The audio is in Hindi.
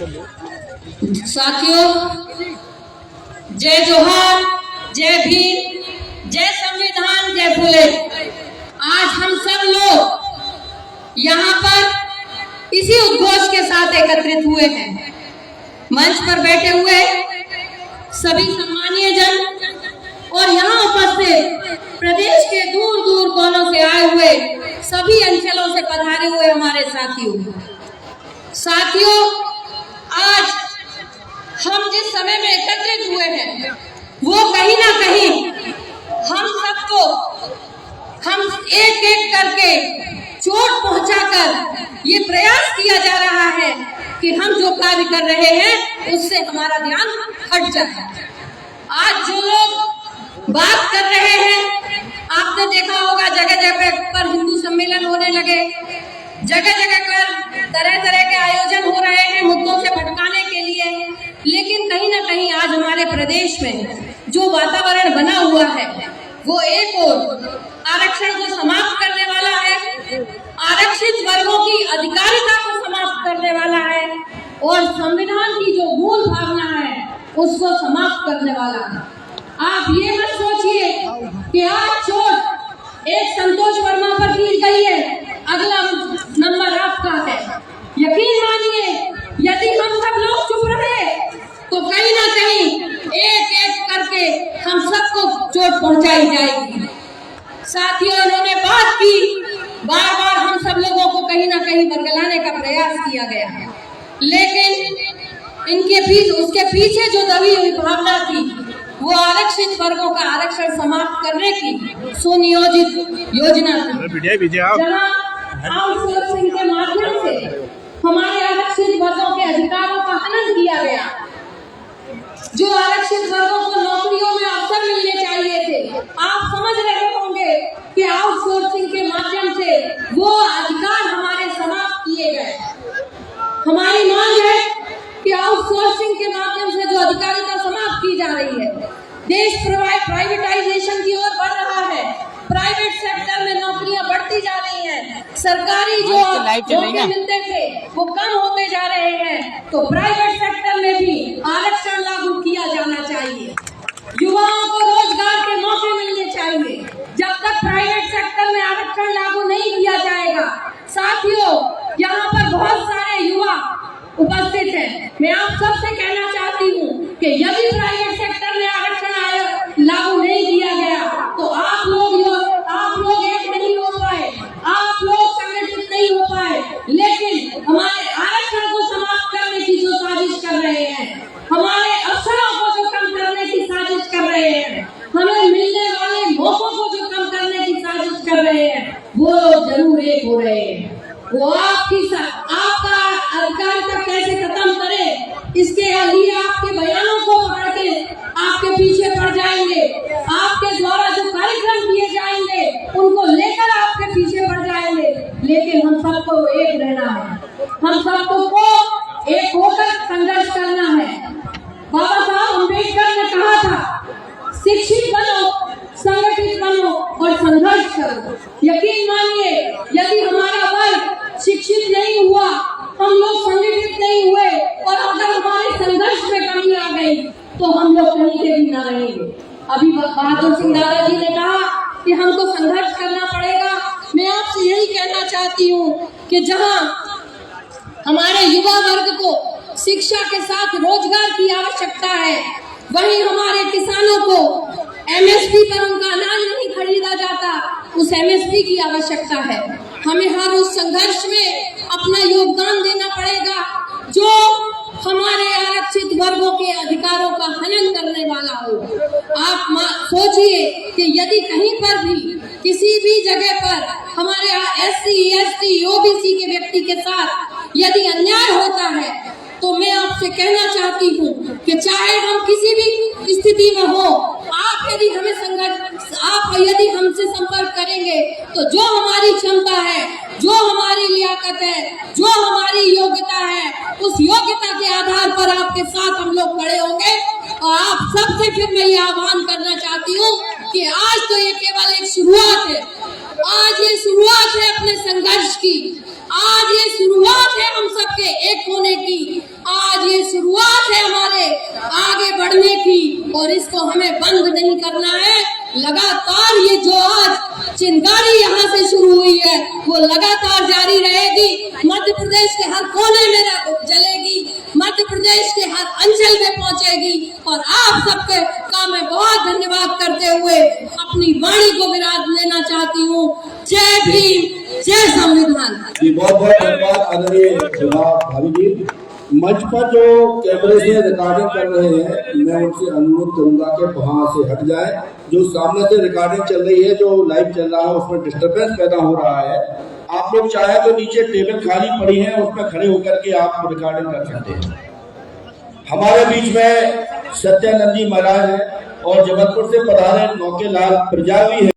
साथियों, जय जोहार, जय भीम, जय संविधान, जय फुले। आज हम सब लोग यहाँ पर इसी उद्घोष के साथ एकत्रित हुए हैं। मंच पर बैठे हुए सभी सम्मानीय जन और यहाँ उपस्थित प्रदेश के दूर दूर कोनों से आए हुए सभी अंचलों से पधारे हुए हमारे साथियों, आज हम जिस समय में एकत्रित हुए हैं वो कहीं ना कहीं हम सबको हम एक एक करके चोट पहुंचाकर ये प्रयास किया जा रहा है कि हम जो कार्य कर रहे हैं उससे हमारा ध्यान हट जाए। आज जो लोग बात कर रहे हैं, आपने देखा होगा जगह जगह पर हिंदू सम्मेलन होने लगे, जगह जगह पर तरह तरह के आयोजन हो रहे हैं मुद्दों से भटकाने के लिए। लेकिन कहीं ना कहीं आज हमारे प्रदेश में जो वातावरण बना हुआ है वो एक और आरक्षण को समाप्त करने वाला है, आरक्षित वर्गों की अधिकारिता को समाप्त करने वाला है और संविधान की जो मूल भावना है उसको समाप्त करने वाला है। आप ये मत सोचिए कि आज चोट एक संतोष वर्मा पर की गई है, अगला नंबर आपका है। यकीन मानिए, यदि हम सब लोग चुप रहे तो कहीं ना कहीं एक एक करके हम सबको चोट पहुंचाई जाएगी। साथियों, इन्होंने बात की, बार बार हम सब लोगों को कहीं ना कहीं बरगलाने का प्रयास किया गया है, लेकिन उसके पीछे जो दबी हुई भावना थी वो आरक्षित वर्गों का आरक्षण समाप्त करने की सुनियोजित योजना थी, जहां आउटसोर्सिंग के माध्यम से हमारे आरक्षित वर्गों के अधिकारों का हनन किया गया। जो आरक्षित वर्गों को नौकरियों में अवसर मिलने चाहिए थे, आप समझ रहे होंगे कि आउटसोर्सिंग के माध्यम से वो अधिकार हमारे समाप्त किए गए। हमारी मांग है कि आउटसोर्सिंग के माध्यम से जो अधिकारिता समाप्त की जा रही है, देश प्राइवेटाइजेशन की ओर बढ़ रहा है, प्राइवेट सेक्टर में नौकरियां बढ़ती जा रही हैं, सरकारी जो मौके मिलते थे वो कम होते जा रहे हैं, तो प्राइवेट सेक्टर में भी आरक्षण लागू किया जाना चाहिए। युवाओं को रोजगार के मौके मिलने चाहिए। जब तक प्राइवेट सेक्टर में आरक्षण लागू नहीं किया जाएगा, साथियों, यहाँ पर बहुत सारे युवा उपस्थित हैं। मैं आप सबसे कहना चाहती हूँ कि यदि प्राइवेट सेक्टर में आरक्षण लागू नहीं किया गया तो आप लोग एक नहीं हो पाए, आप लोग संगठित नहीं हो पाए। लेकिन हमारे आरक्षण को समाप्त करने की जो साजिश कर रहे हैं, हमारे अवसरों को जो कम करने की साजिश कर रहे हैं, हमें मिलने वाले मौकों को जो कम करने की साजिश कर रहे हैं, वो जरूर एक हो रहे हैं। वो आपका अधिकारिता कैसे खत्म करे, इसके लिए आपके बयानों को पकड़ के आपके पीछे पड़ जाएंगे, आपके द्वारा जो कार्यक्रम किए जाएंगे उनको लेकर आपके पीछे पड़ जाएंगे। लेकिन हम सबको एक रहना है, हम सबको एक होकर संघर्ष करना है। बाबा साहब अम्बेडकर ने कहा था, शिक्षित बनो, संगठित बनो और संघर्ष करो। यकीन मानिए, यदि हमारा वर्ग शिक्षित नहीं हुआ, हम लोग संगठित नहीं हुए और अगर हमारे संघर्ष में कमी आ गई तो हम लोग कहीं के भी ना रहेंगे। अभी बहादुर सिंह दादाजी ने कहा कि हमको संघर्ष करना पड़ेगा। मैं आपसे यही कहना चाहती हूँ कि जहाँ हमारे युवा वर्ग को शिक्षा के साथ रोजगार की आवश्यकता है, वहीं हमारे किसानों को एमएसपी पर उनका अनाज नहीं खरीदा जाता, उस एमएसपी की आवश्यकता है। हमें हर उस संघर्ष में अपना योगदान देना पड़ेगा जो हमारे आरक्षित वर्गों के अधिकारों का हनन करने वाला हो। आप सोचिए कि यदि कहीं पर भी किसी भी जगह पर हमारे एससी, एसटी, ओबीसी के व्यक्ति के साथ यदि अन्याय होता है तो मैं आपसे कहना चाहती हूँ कि चाहे हम किसी भी स्थिति में हो, आप यदि हमसे संपर्क करेंगे तो जो हमारी क्षमता है, जो हमारी लियाकत है, जो हमारी योग्यता है, उस योग्यता के आधार पर आपके साथ हम लोग खड़े होंगे। और आप सबसे फिर मैं ये आह्वान करना चाहती हूँ कि आज तो ये केवल एक शुरुआत है, आज ये शुरुआत है अपने संघर्ष की, आज ये शुरुआत है हम सबके एक होने की। आज और इसको हमें बंद नहीं करना है। लगातार ये जो आज चिंगारी यहाँ से शुरू हुई है वो लगातार जारी रहेगी। मध्य प्रदेश के हर कोने में जलेगी, मध्य प्रदेश के हर अंचल में पहुंचेगी। और आप सबके का मैं बहुत धन्यवाद करते हुए अपनी वाणी को विराम लेना चाहती हूँ। जय भीम, जय संविधान। बहुत बहुत धन्यवाद आदरणीय भाभी जी। मंच पर जो कैमरे से रिकॉर्डिंग कर रहे हैं, मैं उनसे अनुरोध करूंगा कि वहां से हट जाएं। जो सामने से रिकॉर्डिंग चल रही है, जो लाइव चल रहा है, उसमें डिस्टरबेंस पैदा हो रहा है। आप लोग चाहे तो नीचे टेबल खाली पड़ी है, उसमें खड़े होकर के आप रिकॉर्डिंग कर सकते हैं। हमारे बीच में सत्यानंद जी महाराज है और जबलपुर से पधारे नौकेलाल प्रजावी है।